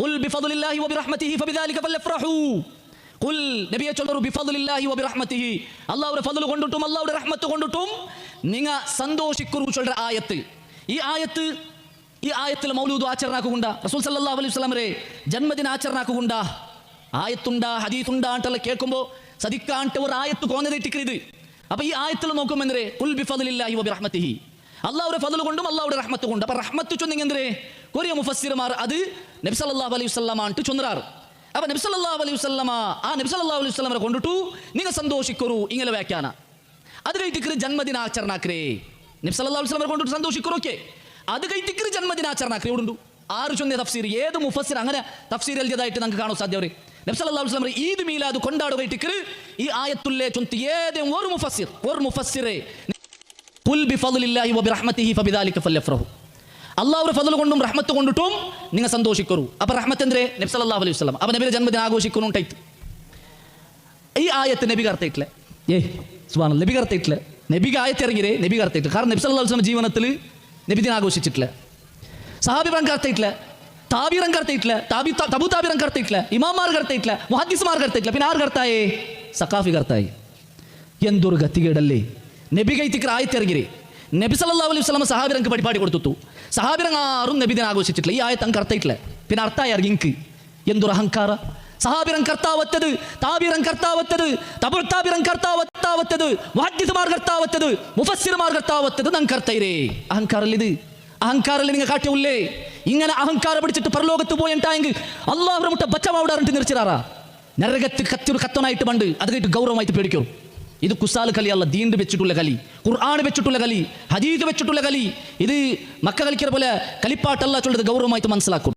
ഖുൽ ബിഫദ്ലില്ലാഹി വബിറഹ്മതിഹി ഫബിദാലിക ഫൽയഫ്റഹൂ. ഖുൽ നബിയെ ചൊല്ലു ബിഫദ്ലില്ലാഹി വബിറഹ്മതിഹി, അല്ലാഹുവിന്റെ ഫദ്ൽ കൊണ്ടിട്ടും അല്ലാഹുവിന്റെ റഹ്മത്ത് കൊണ്ടിട്ടും നിങ്ങ സന്തോഷിക്കുറു ചൊല്ലുന്ന ആയത്ത്. ഈ ആയത്തിൽ മൗലൂദ് ആചരണാക്കുണ്ട, റസൂൽ സല്ലല്ലാഹു അലൈഹി വസല്ലം ജന്മദിന ആചരണാക്കുണ്ട, ആയത്തുണ്ടാ ഹദീസുണ്ടാ ಅಂತೆಲ್ಲ കേൾക്കുമ്പോൾ സദിക്കാണ്ട് ഒരു ആയത്ത് കോന്നതിട്ടിക്കരിത്. അപ്പൊ ഈ ആയത്തിൽ നോക്കുമെന്തേ ഖുൽ ബിഫദ്ലില്ലാഹി വബിറഹ്മതിഹി, അല്ലാഹുവിന്റെ ഫദ്ൽ കൊണ്ടും അല്ലാഹുവിന്റെ റഹ്മത്ത് കൊണ്ടും. അപ്പൊ റഹ്മത്ത് ചൊന്നിങ്ങെന്തേ കൊറിയ മുഫസ്സിർമാർ അത് നബി സല്ലല്ലാഹു അലൈഹി വസല്ലം ആണ്ട് ചൊന്നറാറ്. അപ്പൊ നബി സല്ലല്ലാഹു അലൈഹി വസല്ലം നബി സല്ലല്ലാഹു അലൈഹി വസല്ലം കൊണ്ടിട്ടു നിങ്ങൾ സന്തോഷിക്കറു ഇങ്ങനെ വ്യാഖ്യാന. അത് കഴിഞ്ഞിട്ട് ജന്മദിനാചരണാക്രേ നബി സല്ലല്ലാഹു അലൈഹി വസല്ലം കൊണ്ടിട്ട് സന്തോഷിക്കറു. ഓക്കെ, അത് കഴിഞ്ഞിട്ട് ജന്മദിനാചരണാക്രേ എവിടെ ആറ് ചൊന്ന തഫ്സീർ ഏത് മുഫസ്സിർ അങ്ങനെ തഫ്സീർ എഴുതിയതായിട്ട് നമുക്ക് കാണാൻ സാധ്യത. നബി സല്ലല്ലാഹു അലൈഹി വസല്ലം ഈദ് മീലാദ് കൊണ്ടാടുകയിട്ടിക്ക് ഈ ആയത്തുല്ലേ ചൊന്തി ഏതെങ്കിലും ഒരു മുഫസ്സിറെ ഖുൽ ബിഫദ്ലില്ലാഹി വബിറഹ്മതിഹി ഫബിദാലിക ഫൽയഫ്റഹൂ, അല്ലാഹുവിന്റെ ഫദ്ൽ കൊണ്ടും റഹ്മത്ത് കൊണ്ടിട്ടും നിങ്ങൾ സന്തോഷിക്കറു. അപ്പൊ റഹ്മത്ത് എന്തേ നബി സല്ലല്ലാഹു അലൈഹി വസല്ലം അപ്പൊ നബിയുടെ ജന്മദിനം ആഘോഷിക്കുന്നുണ്ടായിട്ട് ഈ ആയത്ത് നബി കർത്തയിട്ടില്ല. സുബ്ഹാനല്ലാഹ്, നബി കർത്തയിട്ടില്ല. നബിക്ക് ആയത്ത് ഇറങ്ങിയേ നബി കർത്തയിട്ടില്ല. കാരണം നബി സല്ലല്ലാഹു അലൈഹി വസല്ലം ജീവിതത്തിൽ നബിദിനം ആഘോഷിച്ചിട്ടില്ല. സഹാബിമാർ കർത്തയിട്ടില്ല, താബിറൻ കർത്തയിട്ടില്ല, തബു താബിറൻ കർത്തയിട്ടില്ല, ഇമാമാർ കർത്തയിട്ടില്ല, മുഹദ്ദിസ്മാർ കർത്തയിട്ടില്ല. പിന്നെ ആർ കർത്തായേ? സഖാഫി കർത്തായി. എന്തൊരു ഗത്തികേടല്ലേ. നബി കൈത്തിക്കർ ആയത്തിറങ്ങിരേ നബി സല്ലല്ലാഹു അലൈഹി വസല്ലം സഹാബിറങ്ങൾക്ക് പരിപാടി കൊടുത്തു. സഹാബിറങ്ങ ആറും നബിദിനം ആഘോഷിച്ചിട്ടില്ല. ഈ ആയത്ത് അങ്ങ് കർത്തയിട്ടില്ല. പിന്നെ അർത്ഥായി ഇറങ്ങിക്ക് എന്തൊരു അഹങ്കാര. സഹാബിറൻ കർത്താവത്തത്, താബിറൻ കർത്താവത്തത്, തബു താബിറൻ കർത്താവത്തത്, മുഹദ്ദിസ്മാർ കർത്താവത്തത്, മുഫസ്സിർമാർ കർത്താവത്തത് നങ് കർത്തയിരേ. അഹങ്കാരല്ലിത്, അഹങ്കാരല്ലേ നിങ്ങൾ കാട്ടിയുള്ളേ. ഇങ്ങനെ അഹങ്കാരം പിടിച്ചിട്ട് പരലോകത്ത് പോയിട്ടായെങ്കിൽ അല്ലാഹുവിന്റെ മുട്ട ബച്ചമാവിടാറിട്ട് നിറച്ചിടാറാ നരകത്ത് കത്തിയൊരു കത്തനായിട്ട് പണ്ട് അത് കഴിഞ്ഞിട്ട് ഗൗരവമായിട്ട് പേടിക്കും. ഇത് കുസാൽ കലി അല്ല, ദീൻ വെച്ചിട്ടുള്ള കലി, ഖുർആൻ വെച്ചിട്ടുള്ള കലി, ഹദീസ് വെച്ചിട്ടുള്ള കലി. ഇത് മക്ക കളിക്കുന്ന പോലെ കളിപ്പാട്ടല്ല ചൊല്ലത് ഗൗരവമായിട്ട് മനസ്സിലാക്കും.